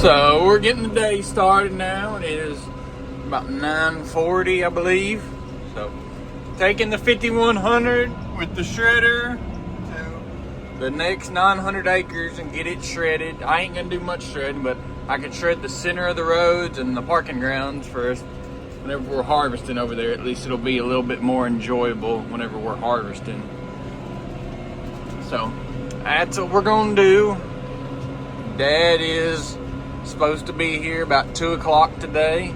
So we're getting the day started now. It is about 9:40, I believe. So taking the 5100 with the shredder to the next 900 acres and get it shredded. I ain't gonna do much shredding, but I can shred the center of the roads and the parking grounds first. Whenever we're harvesting over there, at least it'll be a little bit more enjoyable whenever we're harvesting. So that's what we're gonna do. Dad is supposed to be here about 2 o'clock today.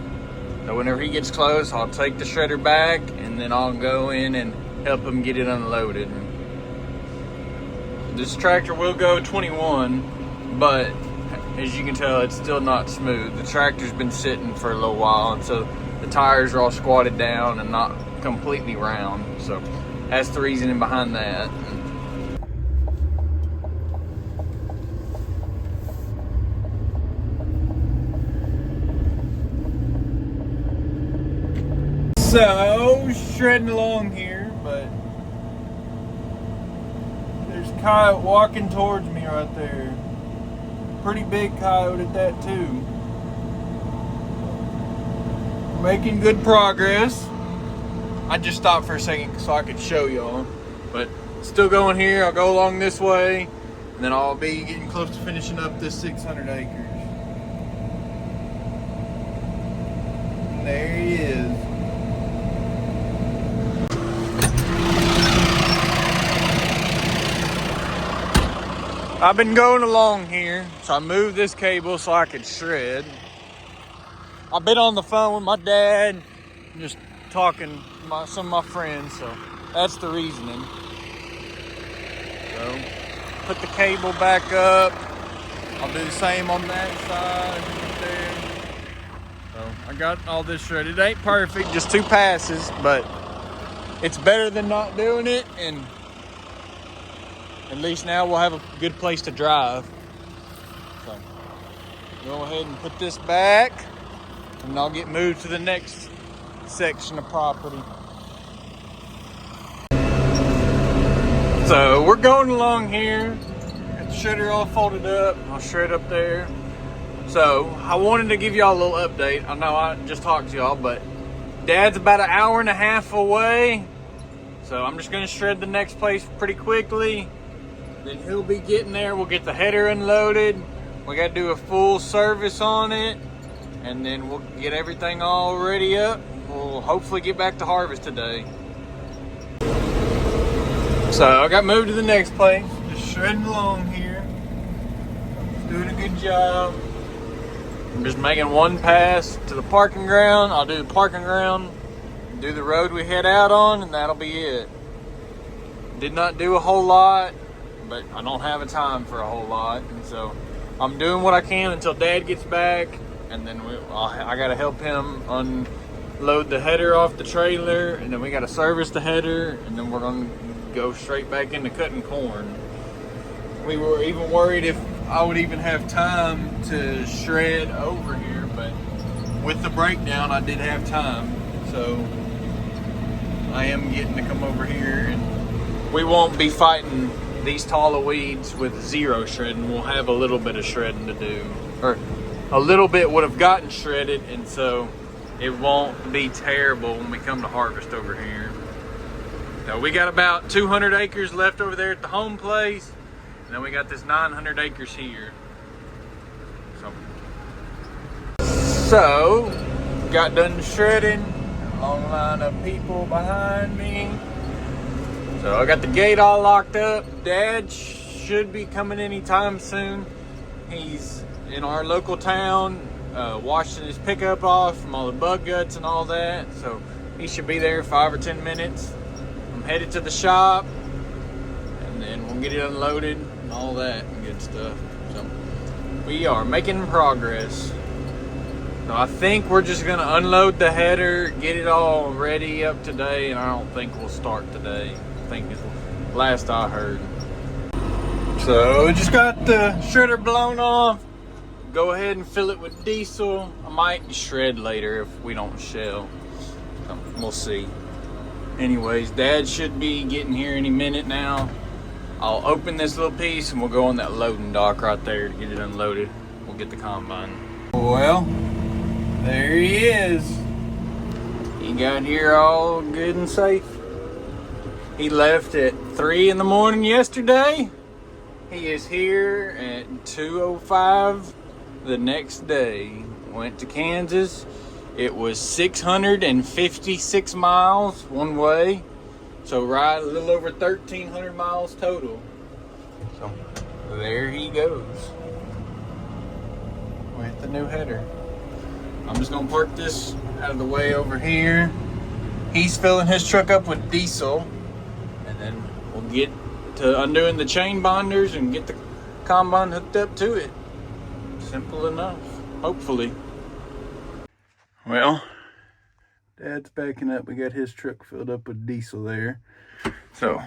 So whenever he gets close, I'll take the shredder back and then I'll go in and help him get it unloaded. This tractor will go 21, but as you can tell, it's still not smooth. The tractor's been sitting for a little while, and so the tires are all squatted down and not completely round. So that's the reasoning behind that. So, shredding along here, but there's a coyote walking towards me right there. Pretty big coyote at that too. Making good progress. I just stopped for a second so I could show y'all, but still going here. I'll go along this way, and then I'll be getting close to finishing up this 600 acres. And there he is. I've been going along here, so I moved this cable so I could shred. I've been on the phone with my dad, just talking to some of my friends, so that's the reasoning. So, put the cable back up. I'll do the same on that side, up there. So, I got all this shredded. It ain't perfect, just 2 passes, but it's better than not doing it, and at least now we'll have a good place to drive. So, go ahead and put this back, and I'll get moved to the next section of property. So we're going along here. Got the shredder all folded up. I'll shred up there. So I wanted to give y'all a little update. I know I just talked to y'all, but Dad's about an hour and a half away. So I'm just gonna shred the next place pretty quickly. Then he'll be getting there. We'll get the header unloaded. We got to do a full service on it, and then we'll get everything all ready up. We'll hopefully get back to harvest today. So I got moved to the next place. Just shredding along here. Doing a good job. I'm just making one pass to the parking ground. I'll do the parking ground, do the road we head out on, and that'll be it. Did not do a whole lot, but I don't have a time for a whole lot, and so I'm doing what I can until Dad gets back, and then I gotta help him unload the header off the trailer, and then we gotta service the header, and then we're gonna go straight back into cutting corn. We were even worried if I would even have time to shred over here, but with the breakdown I did have time, so I am getting to come over here, and we won't be fighting these taller weeds with zero shredding. We'll have a little bit of shredding to do, or a little bit would have gotten shredded, and so it won't be terrible when we come to harvest over here. Now we got about 200 acres left over there at the home place, and then we got this 900 acres here. So got done shredding. Long line of people behind me. So I got the gate all locked up. Dad should be coming anytime soon. He's in our local town, washing his pickup off from all the bug guts and all that. So he should be there 5 or 10 minutes. I'm headed to the shop, and then we'll get it unloaded and all that good stuff. So we are making progress. So I think we're just gonna unload the header, get it all ready up today, and I don't think we'll start today. I think is the last I heard. So just got the shredder blown off. Go ahead and fill it with diesel. I might shred later if we don't shell. So we'll see. Anyways, Dad should be getting here any minute now. I'll open this little piece and we'll go on that loading dock right there to get it unloaded. we'll get the combine. Well, there he is. He got here all good and safe. He left at 3 in the morning yesterday. He is here at 2:05 the next day. Went to Kansas. It was 656 miles one way. So ride a little over 1,300 miles total. So there he goes with the new header. I'm just gonna park this out of the way over here. He's filling his truck up with diesel, and then we'll get to undoing the chain binders and get the combine hooked up to it. Simple enough, hopefully. Well, Dad's backing up. We got his truck filled up with diesel there. So,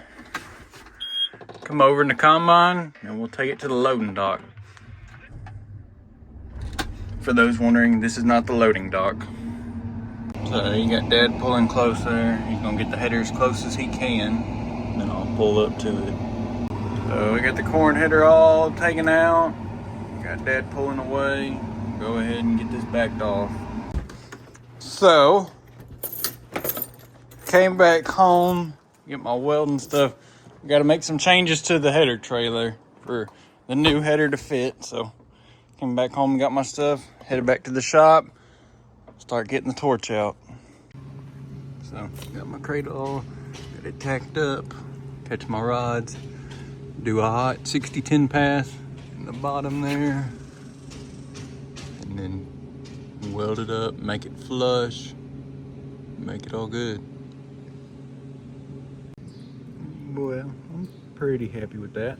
come over in the combine and we'll take it to the loading dock. For those wondering, this is not the loading dock. So you got Dad pulling close there. He's gonna get the header as close as he can. And then I'll pull up to it. So we got the corn header all taken out. Got Dad pulling away. Go ahead and get this backed off. So, came back home, get my welding stuff. Got to make some changes to the header trailer for the new header to fit. So, came back home and got my stuff, headed back to the shop, start getting the torch out. So, got my cradle, got it tacked up, catch my rods, do a hot 60-10 pass in the bottom there, and then weld it up, make it flush, make it all good. Well, I'm pretty happy with that.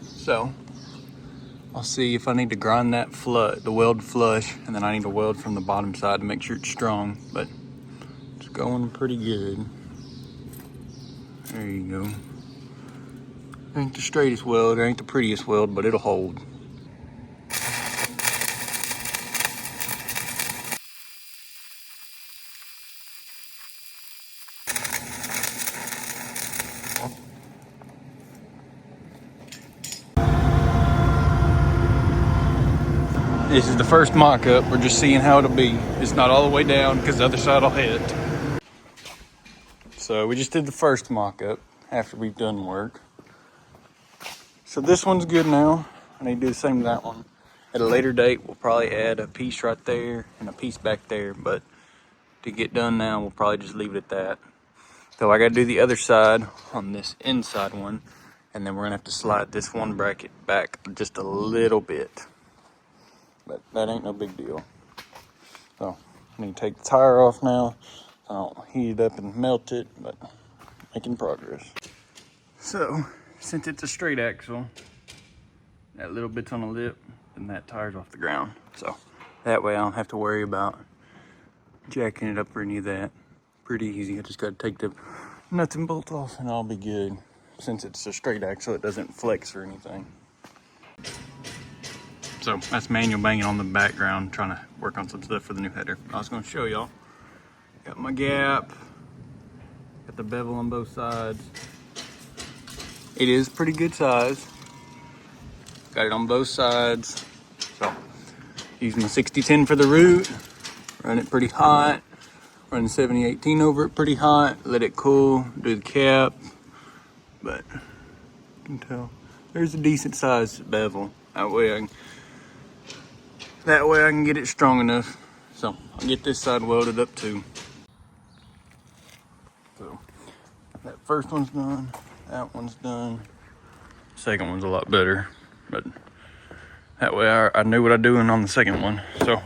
So, I'll see if I need to grind that the weld flush, and then I need to weld from the bottom side to make sure it's strong, but it's going pretty good. There you go. Ain't the straightest weld, ain't the prettiest weld, but it'll hold. This is the first mock-up. We're just seeing how it'll be. It's not all the way down because the other side will hit. So we just did the first mock-up after we've done work. So this one's good now. I need to do the same to that one. At a later date, we'll probably add a piece right there and a piece back there. But to get done now, we'll probably just leave it at that. So I got to do the other side on this inside one. And then we're going to have to slide this one bracket back just a little bit. But that ain't no big deal. So I need to take the tire off now. I don't heat it up and melt it, but making progress. So since it's a straight axle, that little bit's on the lip and that tire's off the ground. So that way I don't have to worry about jacking it up or any of that. Pretty easy. I just got to take the nuts and bolts off and I'll be good. Since it's a straight axle, it doesn't flex or anything. So that's manual banging on the background, trying to work on some stuff for the new header. I was going to show y'all. Got my gap, got the bevel on both sides. It is pretty good size. Got it on both sides. So use my 60-10 for the root, run it pretty hot, run 70-18 over it pretty hot, let it cool, do the cap. But you can tell there's a decent sized bevel. That way I can get it strong enough. So I'll get this side welded up too. So that first one's done, that one's done. Second one's a lot better, but that way I knew what I'm doing on the second one. So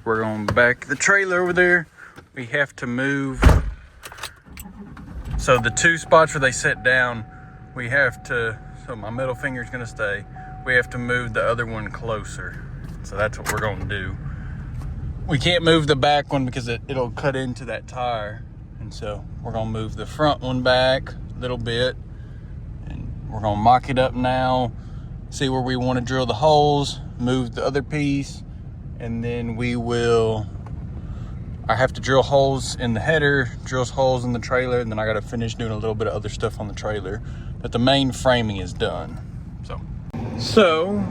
we're gonna back the trailer over there. We have to move. So the two spots where they sit down, we have to, so my middle finger's gonna stay. We have to move the other one closer. So that's what we're gonna do. We can't move the back one because it'll cut into that tire. And so we're gonna move the front one back a little bit. And we're gonna mock it up now, see where we wanna drill the holes, move the other piece, and then I have to drill holes in the header, drill holes in the trailer, and then I gotta finish doing a little bit of other stuff on the trailer. But the main framing is done. So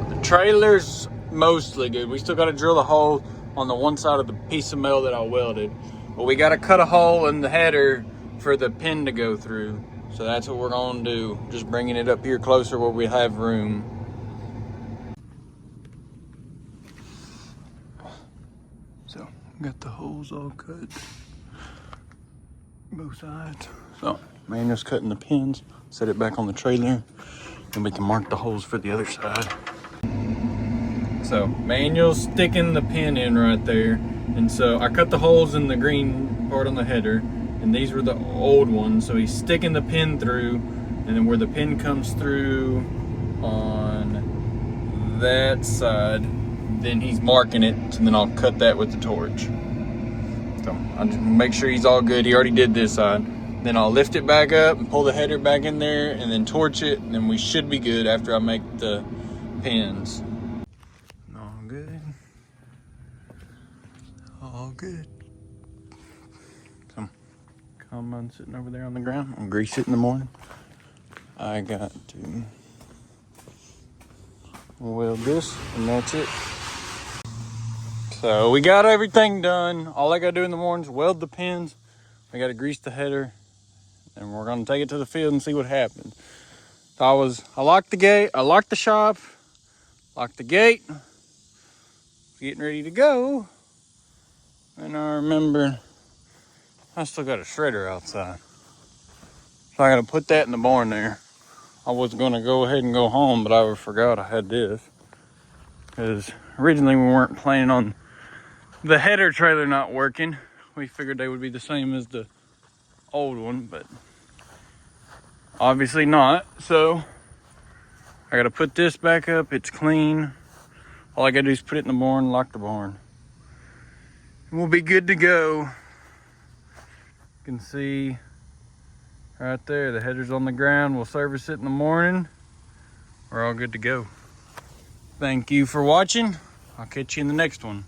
the trailer's mostly good. We still got to drill the hole on the one side of the piece of metal that I welded. But we got to cut a hole in the header for the pin to go through. So that's what we're going to do. Just bringing it up here closer where we have room. So, got the holes all cut. Both sides. So, Manuel's cutting the pins. Set it back on the trailer. And we can mark the holes for the other side. So, Manuel's sticking the pin in right there. And so, I cut the holes in the green part on the header. And these were the old ones. So, he's sticking the pin through. And then where the pin comes through on that side, then he's marking it. And then I'll cut that with the torch. So, I'll just make sure he's all good. He already did this side. Then I'll lift it back up and pull the header back in there and then torch it. And then we should be good after I make the pins. All good. All good. Some combine sitting over there on the ground. I'll grease it in the morning. I got to weld this and that's it. So we got everything done. All I gotta do in the morning is weld the pins. I gotta grease the header. And we're gonna take it to the field and see what happens. So I locked the gate, I locked the shop, locked the gate, getting ready to go. And I remember I still got a shredder outside. So I gotta put that in the barn there. I was gonna go ahead and go home, but I forgot I had this. Because originally we weren't planning on the header trailer not working. We figured they would be the same as the old one, but obviously not. So I gotta put this back up. It's clean. All I gotta do is put it in the barn, lock the barn, and we'll be good to go. You can see right there the header's on the ground. We'll service it in the morning. We're all good to go. Thank you for watching. I'll catch you in the next one.